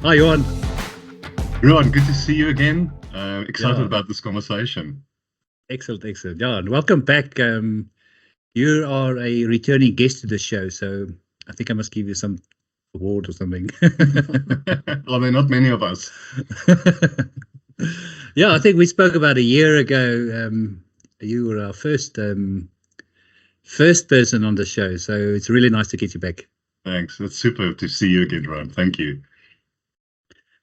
Hi, Johan. Rowan, good to see you again. Excited Yeah, about this conversation. excellent, excellent. Yeah, and welcome back. You are a returning guest to the show, so I think I must give you some award or something. Well, there are not many of us. Yeah, I think we spoke about a year ago. You were our first person on the show, so it's really nice to get you back. Thanks. It's super to see you again, Rowan. Thank you.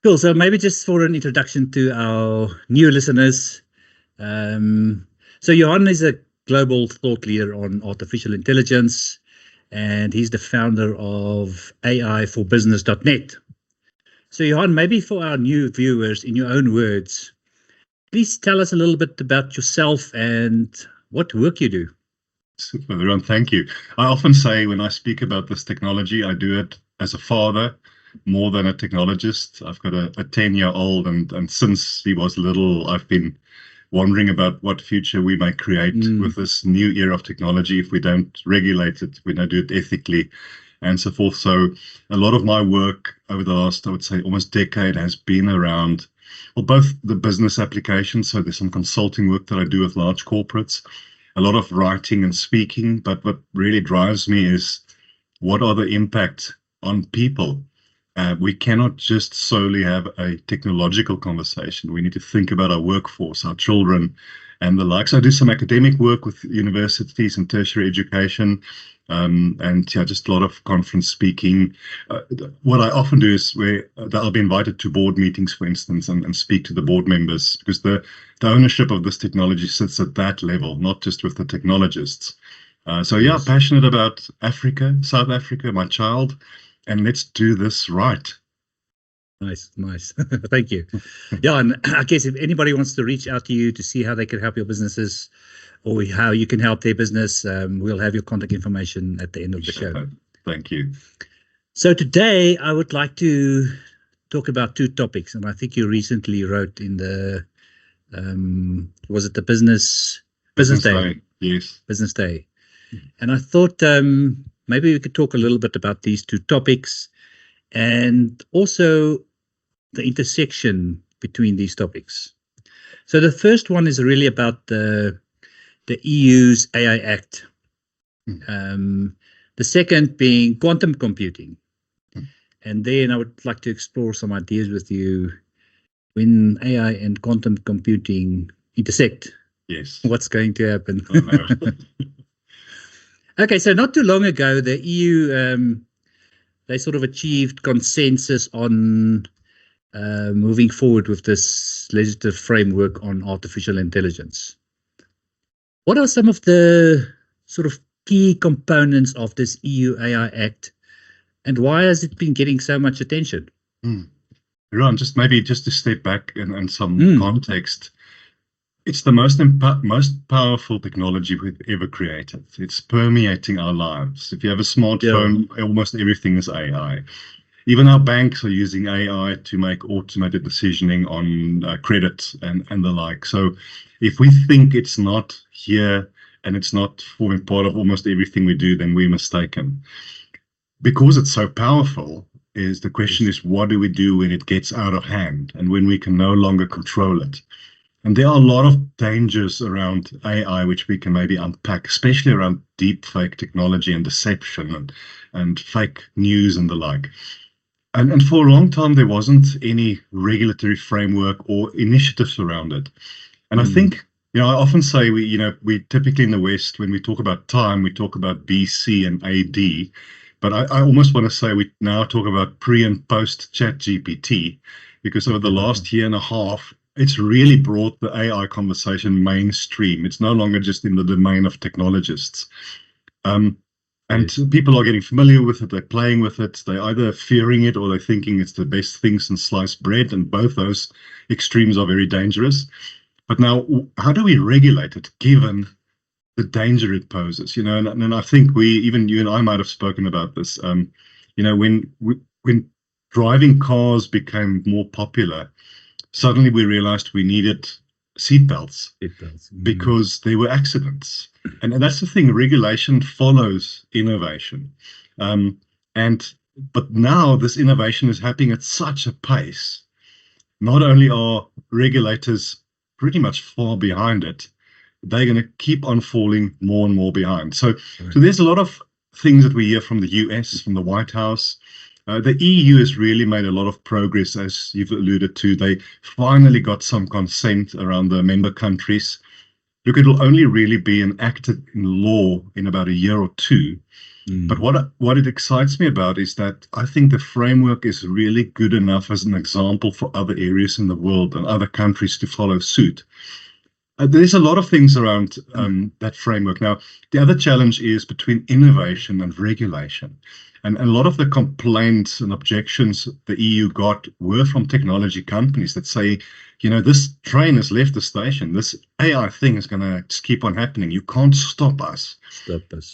Cool. So maybe just for an introduction to our new listeners. Um, so Johan is a global thought leader on artificial intelligence, and he's the founder of AI4business.net. So Johan, maybe for our new viewers, in your own words, please tell us a little bit about yourself and what work you do. Super, Rowan. Thank you. I often say when I speak about this technology, I do it as a father more than a technologist. I've got a 10-year-old, and since he was little, I've been wondering about what future we may create Mm, with this new era of technology if we don't regulate it, we don't do it ethically, and so forth. So a lot of my work over the last, I would say, almost decade has been around, well, both the business applications. So there's some consulting work that I do with large corporates, a lot of writing and speaking. But what really drives me is what are the impacts on people? We cannot just solely have a technological conversation. We need to think about our workforce, our children, and the likes. I do some academic work with universities and tertiary education, and yeah, just a lot of conference speaking. What I often do is where I'll be invited to board meetings, for instance, and speak to the board members, because the ownership of this technology sits at that level, not just with the technologists. So yeah, yes. passionate about Africa, South Africa, my child, and let's do this right. Nice, nice. Thank you. Yeah, and I guess if anybody wants to reach out to you to see how they can help your businesses or how you can help their business, we'll have your contact information at the end of the Appreciate show. that. Thank you. So today I would like to talk about two topics, and I think you recently wrote in the was it the business Business day, day, yes. business day, and I thought maybe we could talk a little bit about these two topics and also the intersection between these topics. So the first one is really about the EU's AI Act. Mm, The second being quantum computing. mm. And then I would like to explore some ideas with you when AI and quantum computing intersect. Yes. What's going to happen? Oh, no. Okay, so not too long ago, the EU they sort of achieved consensus on moving forward with this legislative framework on artificial intelligence. What are some of the sort of key components of this EU AI Act, and why has it been getting so much attention? Mm. Ron, just to step back and some Mm, context. It's the most powerful technology we've ever created. It's permeating our lives. If you have a yeah. smartphone, almost everything is AI. Even our banks are using AI to make automated decisioning on credit and the like. So if we think it's not here and it's not forming part of almost everything we do, then we're mistaken. Because it's so powerful, is the question Yes. is what do we do when it gets out of hand and when we can no longer control it? And there are a lot of dangers around AI which we can maybe unpack, especially around deep fake technology and deception and fake news and the like. And for a long time, there wasn't any regulatory framework or initiatives around it. And I Mm, think, I often say we typically in the West, when we talk about time, we talk about BC and AD. But I almost want to say we now talk about pre and post chat GPT, because over the last year and a half, it's really brought the AI conversation mainstream. It's no longer just in the domain of technologists. Um, and yes. people are getting familiar with it, they're playing with it, they're either fearing it or they're thinking it's the best thing since sliced bread, and both those extremes are very dangerous. But now, how do we regulate it given the danger it poses? And I think even you and I might have spoken about this. When driving cars became more popular, suddenly we realized we needed seatbelts It does. Mm, because there were accidents. And that's the thing, regulation follows innovation. Um, and But now this innovation is happening at such a pace. Not only are regulators pretty much far behind it, they're going to keep on falling more and more behind. So there's a lot of things that we hear from the US, from the White House. The EU has really made a lot of progress, as you've alluded to. They finally got some consent around the member countries. Look, it'll only really be enacted in law in about a year or two. But what it excites me about is that I think the framework is really good enough as an example for other areas in the world and other countries to follow suit. There's a lot of things around that framework. Now, the other challenge is between innovation and regulation. And a lot of the complaints and objections the EU got were from technology companies that say, you know, this train has left the station. This AI thing is going to just keep on happening. You can't stop us.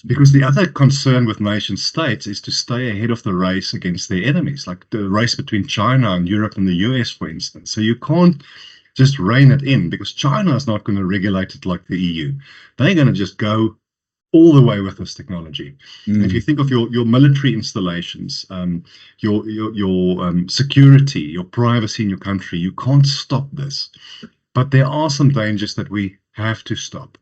Because the other concern with nation states is to stay ahead of the race against their enemies, like the race between China and Europe and the US, for instance. So you can't just rein it in, because China is not going to regulate it like the EU. They're going to just go all the way with this technology. If you think of your military installations, your security, your privacy in your country, you can't stop this. But there are some dangers that we have to stop.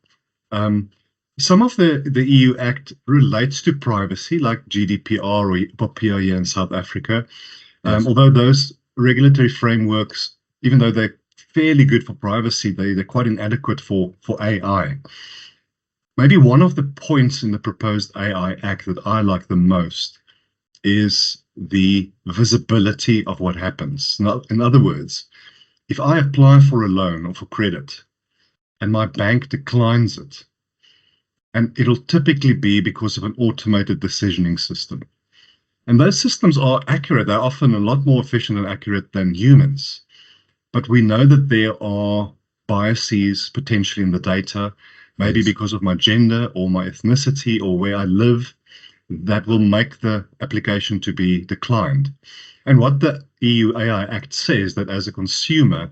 Some of the EU Act relates to privacy, like GDPR or POPIA here in South Africa. Although those regulatory frameworks, even though they're fairly good for privacy, they're quite inadequate for AI. Maybe one of the points in the proposed AI Act that I like the most is the visibility of what happens. Now, in other words, if I apply for a loan or for credit and my bank declines it, and it'll typically be because of an automated decisioning system. And those systems are accurate. They're often a lot more efficient and accurate than humans. But we know that there are biases potentially in the data, maybe because of my gender or my ethnicity or where I live, that will make the application to be declined. And what the EU AI Act says, that as a consumer,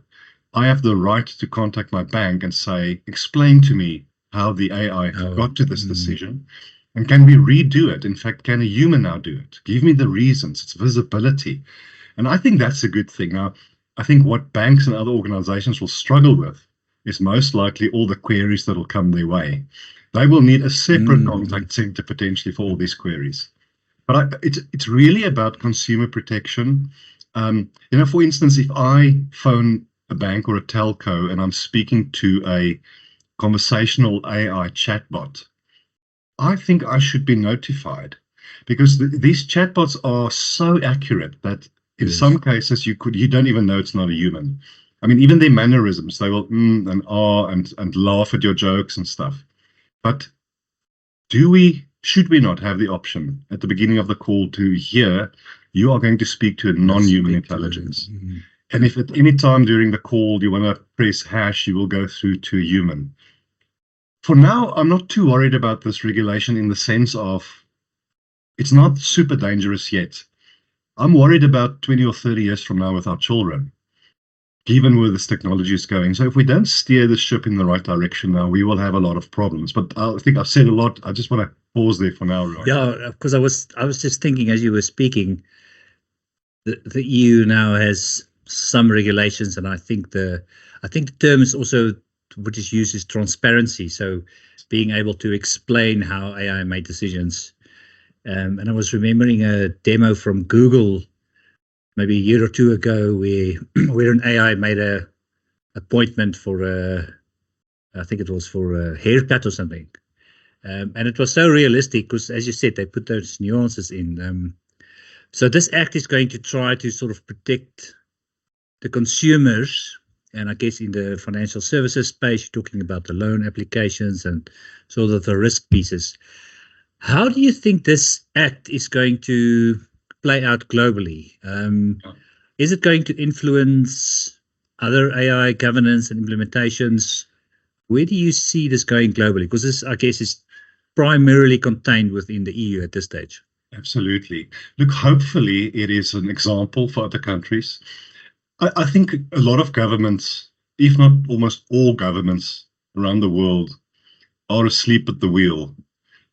I have the right to contact my bank and say, explain to me how the AI got to this decision, and can we redo it? In fact, can a human now do it? Give me the reasons. It's visibility. And I think that's a good thing. Now, I think what banks and other organizations will struggle with is most likely all the queries that will come their way. They will need a separate contact center potentially for all these queries. But it's really about consumer protection. For instance, if I phone a bank or a telco and I'm speaking to a conversational AI chatbot, I think I should be notified, because these chatbots are so accurate that in some cases you don't even know it's not a human. I mean, even their mannerisms, they will and and laugh at your jokes and stuff. But should we not have the option at the beginning of the call to hear you are going to speak to a non-human intelligence? And if at any time during the call you want to press hash, you will go through to a human. For now, I'm not too worried about this regulation in the sense of it's not super dangerous yet. I'm worried about 20 or 30 years from now with our children, given where this technology is going. So if we don't steer the ship in the right direction now, we will have a lot of problems. But I think I've said a lot. I just want to pause there for now, Roy. Yeah, because I was just thinking as you were speaking, the EU now has some regulations, and I think the term is also what is used is transparency. So being able to explain how AI made decisions. And I was remembering a demo from Google maybe a year or two ago where an AI made a appointment for I think it was for a haircut or something. And it was so realistic because, as you said, they put those nuances in. So this act is going to try to sort of protect the consumers. And I guess in the financial services space, you're talking about the loan applications and sort of the risk pieces. How do you think this act is going to play out globally? Is it going to influence other AI governance and implementations? Where do you see this going globally? Because this, I guess, is primarily contained within the EU at this stage. Absolutely. Look, hopefully it is an example for other countries. I think a lot of governments, if not almost all governments around the world, are asleep at the wheel.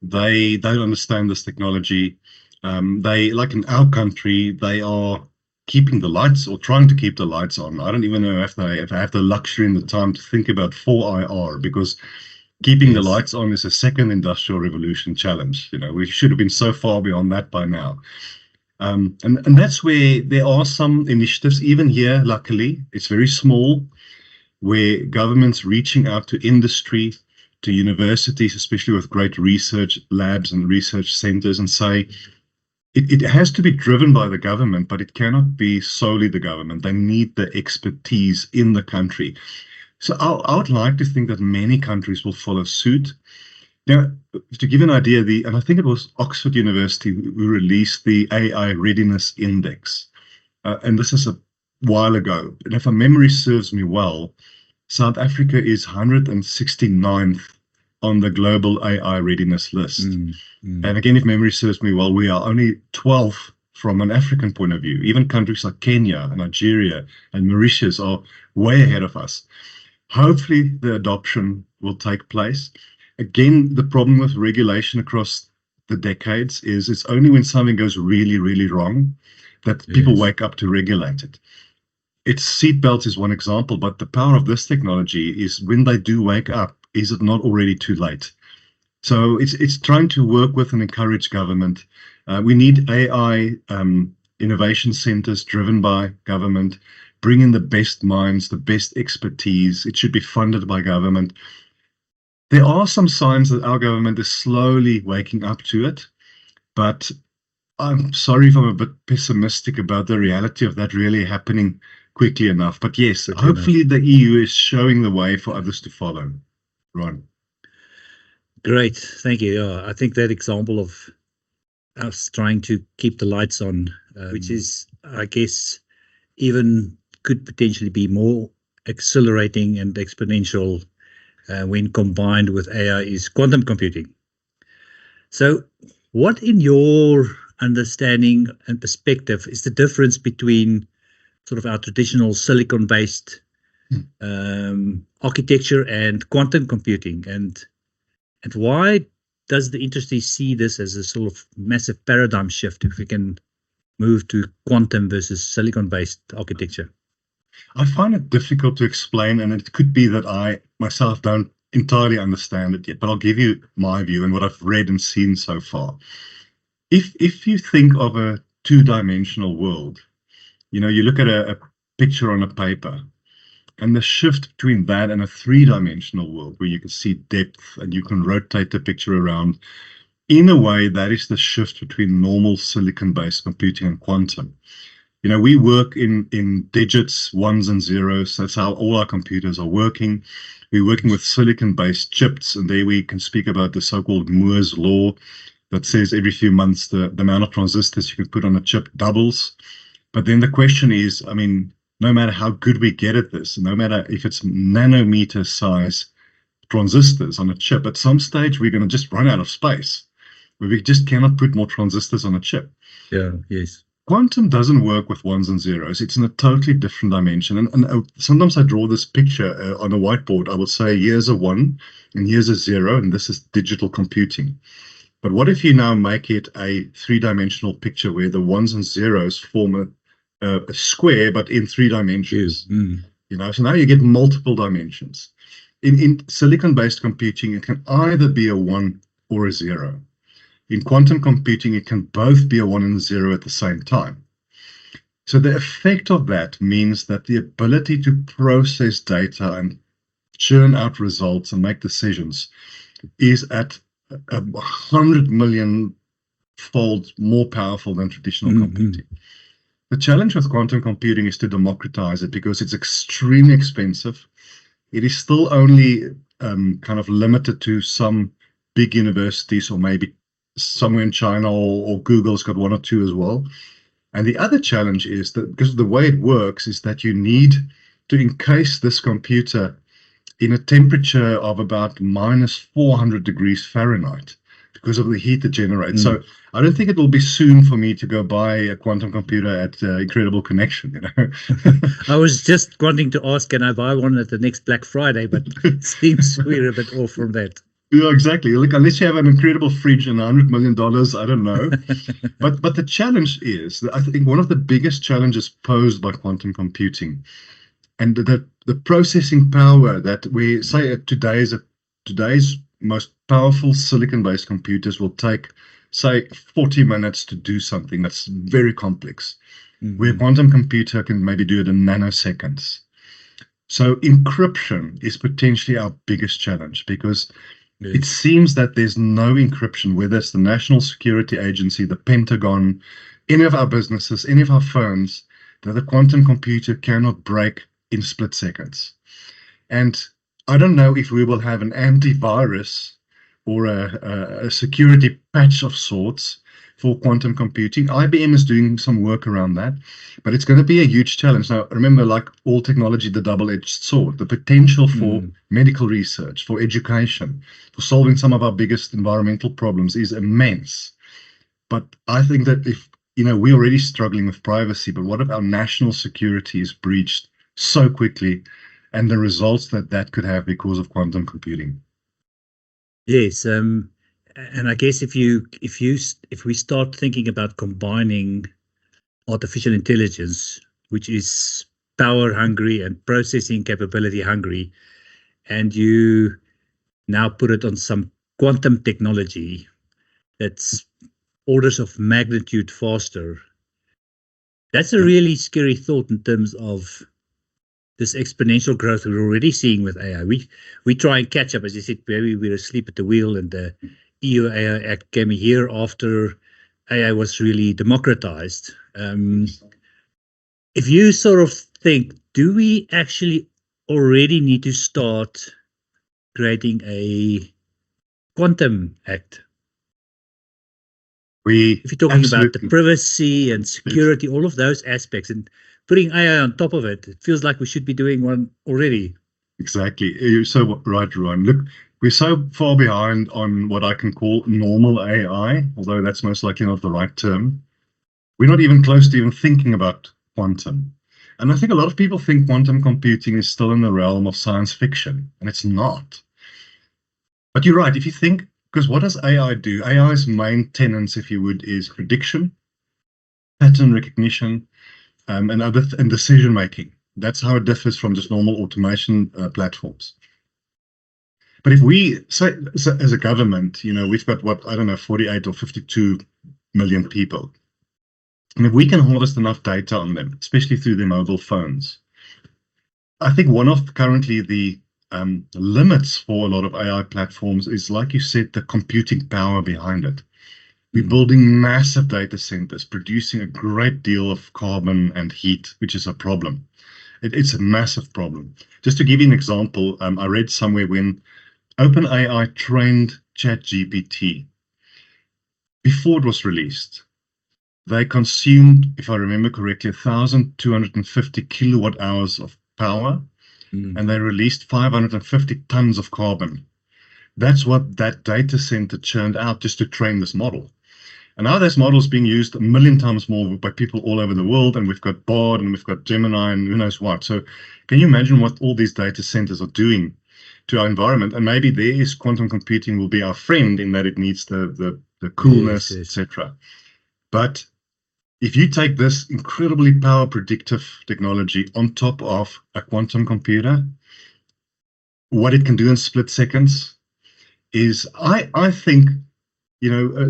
They don't understand this technology. They, like in our country, they are keeping the lights or trying to keep the lights on. I don't even know if they have the luxury and the time to think about 4IR, because keeping the Yes. lights on is a second industrial revolution challenge. We should have been so far beyond that by now. And that's where there are some initiatives, even here, luckily, it's very small, where governments reaching out to industry, to universities, especially with great research labs and research centers, and say, it has to be driven by the government, but it cannot be solely the government. They need the expertise in the country. So I would like to think that many countries will follow suit. Now, to give you an idea, and I think it was Oxford University who released the AI Readiness Index. And this is a while ago. And if my memory serves me well, South Africa is 169th on the global AI readiness list. And again, if memory serves me well, we are only 12th from an African point of view. Even countries like Kenya, Nigeria, and Mauritius are way ahead of us. Hopefully, the adoption will take place. Again, the problem with regulation across the decades is it's only when something goes really, really wrong that people Yes. wake up to regulate it. Seatbelts is one example, but the power of this technology is when they do wake up, is it not already too late? So it's trying to work with and encourage government. We need AI innovation centers driven by government, bring in the best minds, the best expertise. It should be funded by government. There are some signs that our government is slowly waking up to it, but I'm sorry if I'm a bit pessimistic about the reality of that really happening quickly enough. But yes, Quickly hopefully the EU is showing the way for others to follow. Ron. Great, thank you. Yeah, I think that example of us trying to keep the lights on, which is, I guess, even could potentially be more accelerating and exponential when combined with AI, is quantum computing. So, what, in your understanding and perspective, is the difference between sort of our traditional silicon-based architecture and quantum computing, and why does the industry see this as a sort of massive paradigm shift if we can move to quantum versus silicon-based architecture? I find it difficult to explain, and it could be that I myself don't entirely understand it yet, but I'll give you my view and what I've read and seen so far. If you think of a two-dimensional world, you look at a picture on a paper, and the shift between that and a three-dimensional world where you can see depth and you can rotate the picture around, in a way, that is the shift between normal silicon-based computing and quantum. We work in digits, ones and zeros. That's how all our computers are working. We're working with silicon-based chips, and there we can speak about the so-called Moore's law that says every few months the amount of transistors you can put on a chip doubles. But then the question is, no matter how good we get at this, no matter if it's nanometer size transistors on a chip, at some stage we're going to just run out of space, where we just cannot put more transistors on a chip. Yeah, yes. Quantum doesn't work with ones and zeros. It's in a totally different dimension. And sometimes I draw this picture on a whiteboard. I will say, here's a 1 and here's a 0, and this is digital computing. But what if you now make it a three-dimensional picture where the ones and zeros form a square, but in 3 dimensions? So now you get multiple dimensions. In silicon-based computing, it can either be a 1 or a 0. In quantum computing, it can both be a 1 and a 0 at the same time. So the effect of that means that the ability to process data and churn out results and make decisions is at 100 million fold more powerful than traditional computing. The challenge with quantum computing is to democratize it, because it's extremely expensive. It is still only kind of limited to some big universities, or maybe somewhere in China, or Google's got 1 or 2 as well. And the other challenge is that, because the way it works is that you need to encase this computer in a temperature of about minus 400 degrees Fahrenheit because of the heat it generates. So I don't think it will be soon for me to go buy a quantum computer at Incredible Connection. I was just wanting to ask, can I buy one at the next Black Friday? But it seems we're a bit off from that. Yeah, exactly. Look, unless you have an incredible fridge and $100 million, I don't know. But the challenge is that I think one of the biggest challenges posed by quantum computing and the processing power that we say today's most powerful silicon-based computers will take, say, 40 minutes to do something that's very complex, where a quantum computer can maybe do it in nanoseconds. So encryption is potentially our biggest challenge because it Yes. seems that there's no encryption, whether it's the National Security Agency, the Pentagon, any of our businesses, any of our phones, that a quantum computer cannot break in split seconds. And I don't know if we will have an antivirus or a security patch of sorts for quantum computing. IBM is doing some work around that, but it's going to be a huge challenge. Now, remember, like all technology, the double-edged sword, the potential for medical research, for education, for solving some of our biggest environmental problems is immense. But I think that if, we're already struggling with privacy, but what if our national security is breached so quickly and the results that that could have because of quantum computing? Yes, and I guess if we start thinking about combining artificial intelligence, which is power hungry and processing capability hungry, and you now put it on some quantum technology that's orders of magnitude faster, that's a Yeah, really scary thought in terms of this exponential growth we're already seeing with AI. We try and catch up, as you said, maybe we're asleep at the wheel, and the EU AI Act came a year after AI was really democratized. If you sort of think, do we actually already need to start creating a quantum act? we If you're talking about the absolutely, privacy and yes, security, all of those aspects, and putting AI on top of it, it feels like we should be doing one already. exactly. You're so right, Ruan. Look, we're so far behind on what I can call normal AI, although that's most likely not the right term. We're not even close to even thinking about quantum. And I think a lot of people think quantum computing is still in the realm of science fiction, and it's not. But you're right, if you think, because what does AI do? AI's main tenets, if you would, is prediction, pattern recognition, and decision making. That's how it differs from just normal automation platforms. But if we say, so as a government, we've got what, I don't know, 48 or 52 million people. And if we can harvest enough data on them, especially through their mobile phones, I think one of currently the limits for a lot of AI platforms is, like you said, the computing power behind it. We're building massive data centers, producing a great deal of carbon and heat, which is a problem. It's a massive problem. Just to give you an example, I read somewhere when OpenAI trained ChatGPT, before it was released, they consumed, if I remember correctly, 1,250 kilowatt hours of power, and they released 550 tons of carbon. That's what that data center churned out just to train this model. And now this model is being used a million times more by people all over the world, and we've got Bard and we've got Gemini and who knows what. So can you imagine what all these data centers are doing to our environment? And maybe there is quantum computing will be our friend in that it needs the Yes, coolness, yes. etc. But if you take this incredibly power predictive technology on top of a quantum computer, what it can do in split seconds is, I think,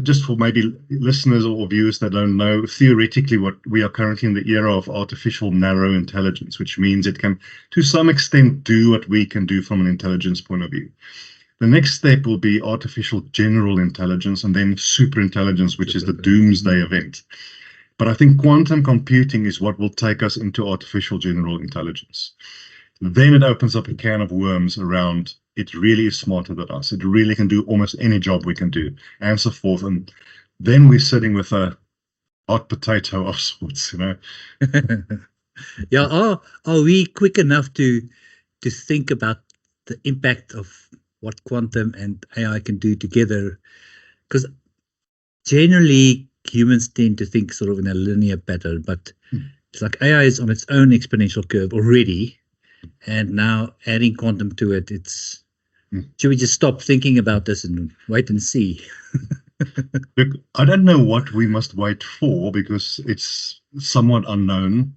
just for maybe listeners or viewers that don't know, theoretically, what we are currently in the era of artificial narrow intelligence, which means it can, to some extent, do what we can do from an intelligence point of view. The next step will be artificial general intelligence, and then super intelligence, which is the doomsday event. But I think quantum computing is what will take us into artificial general intelligence. Then it opens up a can of worms around it really is smarter than us. It really can do almost any job we can do, and so forth. And then we're sitting with a hot potato of sorts, Yeah, are we quick enough to think about the impact of what quantum and AI can do together? Because generally humans tend to think sort of in a linear pattern, but it's like AI is on its own exponential curve already, and now adding quantum to it, it's Should we just stop thinking about this and wait and see? Look, I don't know what we must wait for because it's somewhat unknown.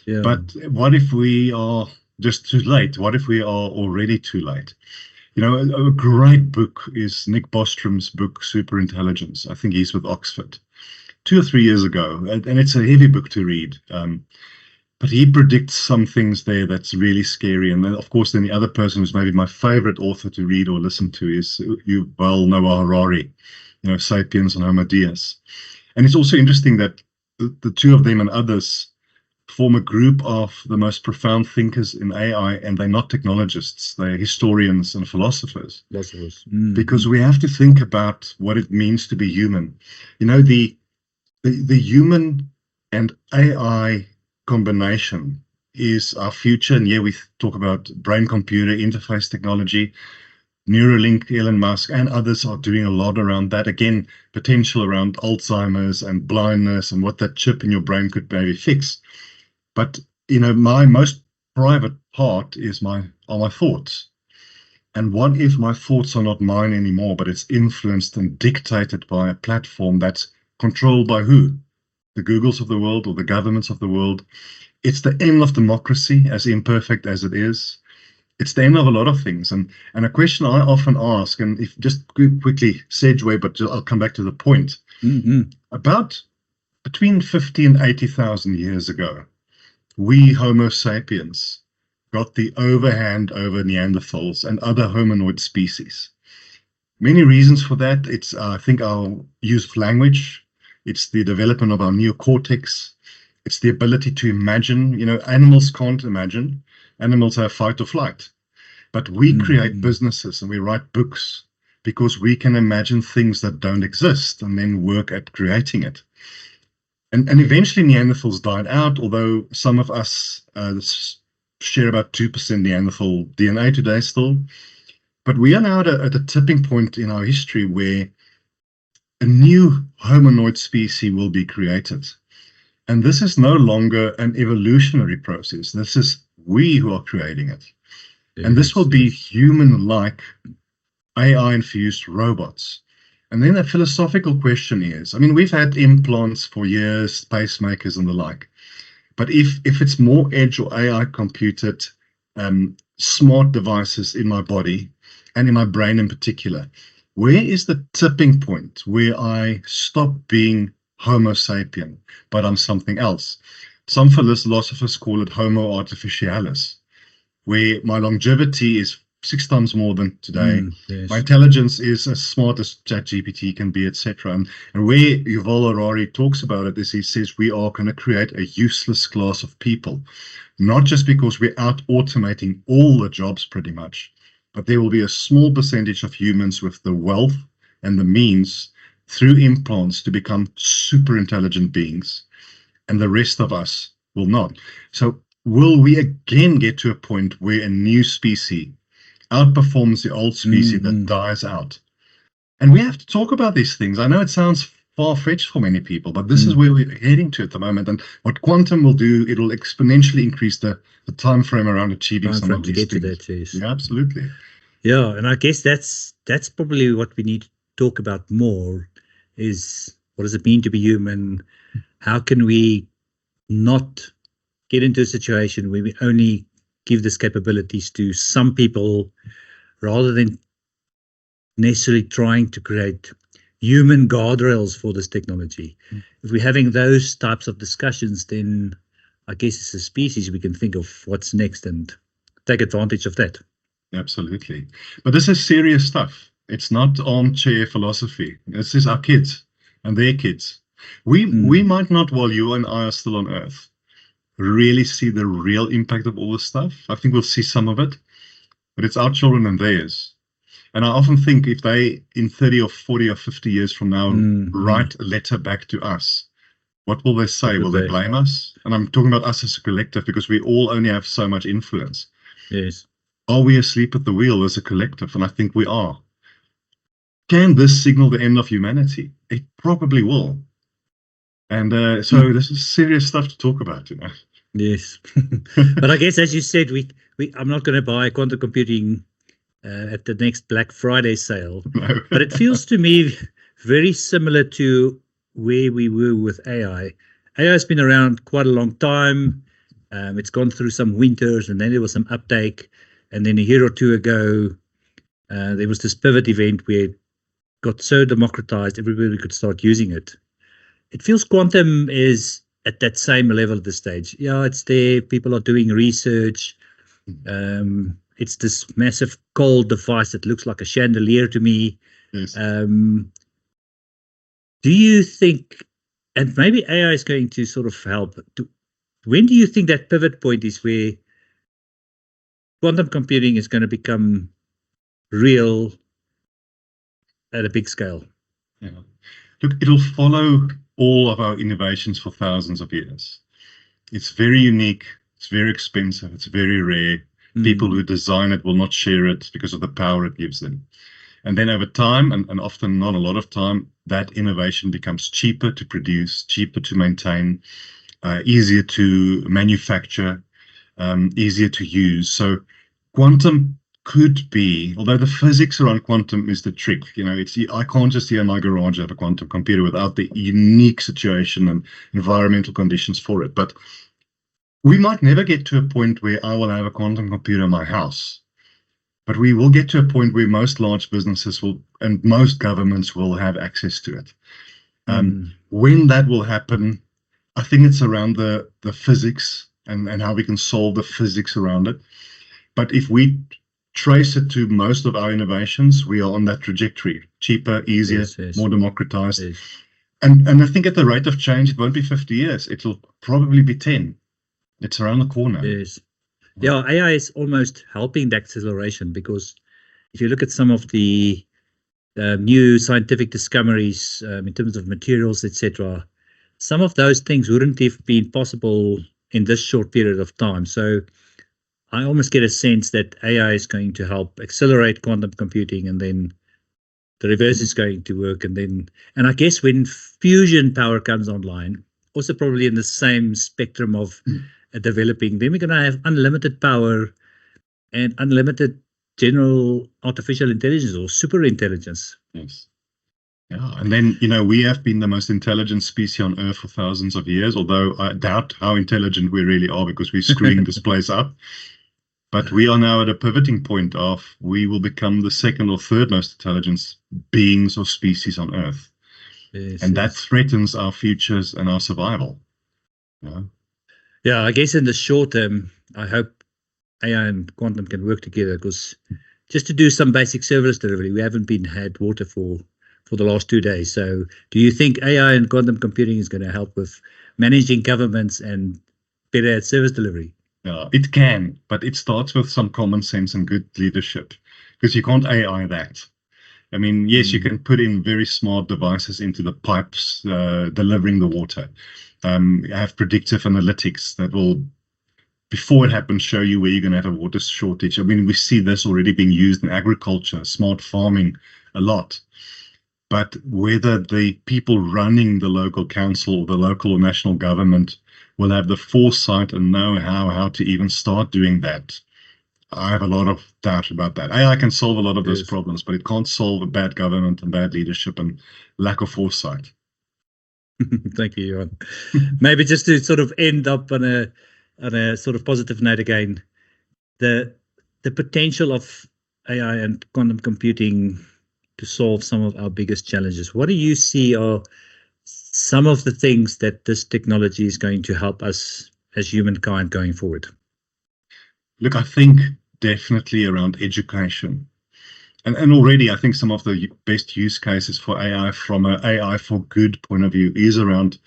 Yeah. But what if we are just too late? What if we are already too late? You know, a great book is Nick Bostrom's book, Superintelligence. I think he's with Oxford, 2 or 3 years ago. And it's a heavy book to read. But he predicts some things there that's really scary. And then, of course, then the other person who's maybe my favorite author to read or listen to is Yuval Noah Harari, you know, Sapiens and Homo Deus. And it's also interesting that the two of them and others form a group of the most profound thinkers in AI, and they're not technologists, they're historians and philosophers. Because we have to think about what it means to be human. You know, the human and AI combination is our future. And here we talk about brain-computer interface technology. Neuralink, Elon Musk, and others are doing a lot around that. Again, potential around Alzheimer's and blindness and what that chip in your brain could maybe fix. But, you know, my most private part is my thoughts. And what if my thoughts are not mine anymore, but it's influenced and dictated by a platform that's controlled by who? The Googles of the world or the governments of the world. It's the end of democracy, as imperfect as it is. It's the end of a lot of things. And a question I often ask, and if just quickly segue, but I'll come back to the point. About between 50 and 80,000 years ago, we Homo sapiens got the overhand over Neanderthals and other hominoid species. Many reasons for that. It's, I think, our use of language. It's the development of our neocortex. It's the ability to imagine. You know, animals can't imagine. Animals have fight or flight. But we create businesses and we write books because we can imagine things that don't exist and then work at creating it. And eventually Neanderthals died out, although some of us share about 2% Neanderthal DNA today still. But we are now at a tipping point in our history where a new hominoid species will be created. And this is no longer an evolutionary process. This is we who are creating it. And this will be human-like AI-infused robots. And then the philosophical question is, I mean, we've had implants for years, pacemakers and the like. But if it's more edge or AI computed smart devices in my body and in my brain in particular, where is the tipping point where I stop being Homo sapien, but I'm something else? Some philosophers call it Homo artificialis, where my longevity is 6 times more than today. My intelligence is as smart as ChatGPT can be, etc. And where Yuval Harari talks about it is he says we are going to create a useless class of people, not just because we're out automating all the jobs pretty much, but there will be a small percentage of humans with the wealth and the means through implants to become super intelligent beings, and the rest of us will not. So will we again get to a point where a new species outperforms the old species that dies out? And we have to talk about these things. I know it sounds far-fetched for many people, but this is where we're heading to at the moment. And what quantum will do, it'll exponentially increase the time frame around achieving some of these things. Yeah, absolutely. Yeah, and I guess that's probably what we need to talk about more is what does it mean to be human? How can we not get into a situation where we only give these capabilities to some people rather than necessarily trying to create human guardrails for this technology. If we're having those types of discussions, then I guess as a species we can think of what's next and take advantage of that. Absolutely. But this is serious stuff. It's not armchair philosophy. This is our kids and their kids. We might not, while you and I are still on Earth, really see the real impact of all this stuff. I think we'll see some of it, but it's our children and theirs. And I often think if they, in 30 or 40 or 50 years from now, write a letter back to us, what will they say? Will they blame us? And I'm talking about us as a collective because we all only have so much influence. Yes. Are we asleep at the wheel as a collective? And I think we are. Can this signal the end of humanity? It probably will. And so this is serious stuff to talk about, you know. Yes. But I guess, as you said, I'm not going to buy a quantum computing at the next Black Friday sale. No. But it feels to me very similar to where we were with AI. AI has been around quite a long time. It's gone through some winters, and then there was some uptake. And then a year or two ago, there was this pivot event where it got so democratized, everybody could start using it. It feels quantum is at that same level at this stage. Yeah, it's there. People are doing research. It's this massive cold device that looks like a chandelier to me. Yes. Do you think, and maybe AI is going to sort of help, when do you think that pivot point is where quantum computing is going to become real at a big scale? Yeah. Look, it'll follow all of our innovations for thousands of years. It's very unique. It's very expensive. It's very rare. People who design it will not share it because of the power it gives them. And then over time, and often not a lot of time, that innovation becomes cheaper to produce, cheaper to maintain, easier to manufacture, easier to use. So quantum could be, although the physics around quantum is the trick, I can't just here in my garage have a quantum computer without the unique situation and environmental conditions for it. But we might never get to a point where I will have a quantum computer in my house. But we will get to a point where most large businesses will, and most governments will have access to it. When that will happen, I think it's around the physics and how we can solve the physics around it. But if we trace it to most of our innovations, we are on that trajectory. Cheaper, easier, Yes. more democratized. Yes. And I think at the rate of change, it won't be 50 years. It'll probably be 10. It's around the corner. Yes. Yeah, AI is almost helping the acceleration, because if you look at some of the new scientific discoveries in terms of materials, etc., some of those things wouldn't have been possible in this short period of time. So I almost get a sense that AI is going to help accelerate quantum computing, and then the reverse is going to work. And I guess when fusion power comes online, also probably in the same spectrum of developing, then we're going to have unlimited power and unlimited general artificial intelligence or super intelligence. Yes. Yeah, and then, we have been the most intelligent species on Earth for thousands of years, although I doubt how intelligent we really are because we're screwing this place up. But we are now at a pivoting point of we will become the second or third most intelligent beings or species on Earth. Yes, and that threatens our futures and our survival. Yeah, I guess in the short term, I hope AI and quantum can work together, because just to do some basic service delivery, we haven't had water for the last 2 days. So do you think AI and quantum computing is going to help with managing governments and better at service delivery? Yeah, it can, but it starts with some common sense and good leadership, because you can't AI that. I mean, yes, you can put in very smart devices into the pipes delivering the water. You have predictive analytics that will, before it happens, show you where you're going to have a water shortage. I mean, we see this already being used in agriculture, smart farming a lot. But whether the people running the local council or the local or national government will have the foresight and know how to even start doing that, I have a lot of doubt about that. AI can solve a lot of those problems, but it can't solve a bad government and bad leadership and lack of foresight. Thank you, Johan. Maybe just to sort of end up on a sort of positive note again, the potential of AI and quantum computing to solve some of our biggest challenges. What do you see are some of the things that this technology is going to help us as humankind going forward? Look, I think definitely around education. And already I think some of the best use cases for AI from an AI for good point of view is around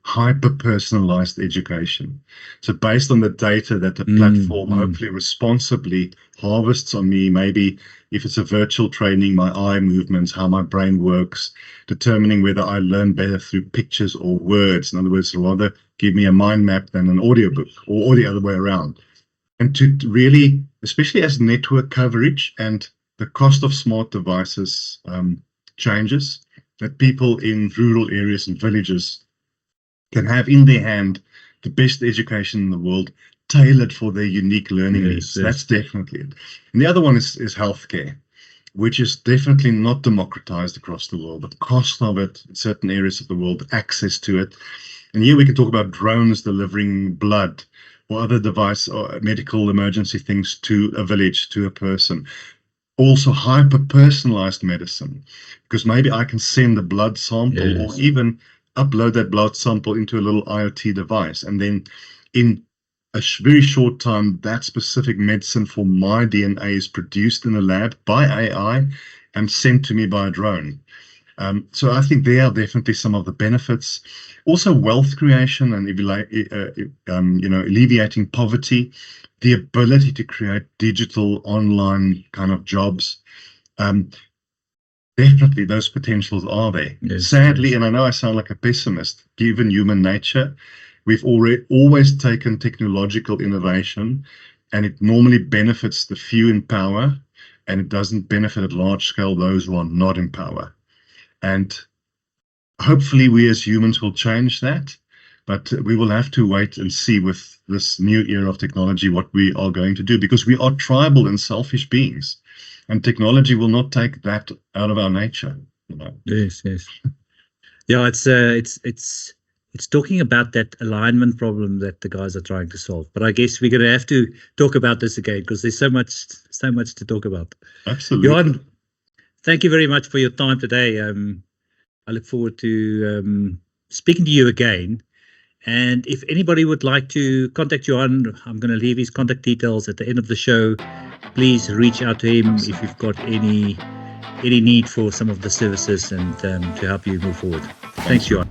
hyper-personalized education. So based on the data that the platform hopefully responsibly harvests on me, maybe if it's a virtual training, my eye movements, how my brain works, determining whether I learn better through pictures or words. In other words, rather give me a mind map than an audiobook, or the other way around. And to really, especially as network coverage and the cost of smart devices changes, that people in rural areas and villages can have in their hand the best education in the world tailored for their unique learning Yes, needs. yes. That's definitely it. And the other one is healthcare, which is definitely not democratized across the world. The cost of it in certain areas of the world, access to it. And here we can talk about drones delivering blood or other device or medical emergency things to a village, to a person. Also hyper-personalized medicine, because maybe I can send a blood sample Yes. or even upload that blood sample into a little IoT device. And then in a very short time, that specific medicine for my DNA is produced in a lab by AI and sent to me by a drone. So I think there are definitely some of the benefits. Also, wealth creation and alleviating poverty, the ability to create digital online kind of jobs. Definitely, those potentials are there. Yes, Sadly, yes. and I know I sound like a pessimist, given human nature, we've always taken technological innovation, and it normally benefits the few in power, and it doesn't benefit at large scale those who are not in power. And hopefully we as humans will change that, but we will have to wait and see with this new era of technology what we are going to do, because we are tribal and selfish beings, and technology will not take that out of our nature. Yes, yes. Yeah, it's talking about that alignment problem that the guys are trying to solve. But I guess we're going to have to talk about this again, because there's so much to talk about. Absolutely. Johan, thank you very much for your time today. I look forward to speaking to you again. And if anybody would like to contact Johan, I'm going to leave his contact details at the end of the show. Please reach out to him if you've got any need for some of the services and to help you move forward. Thanks, Johan.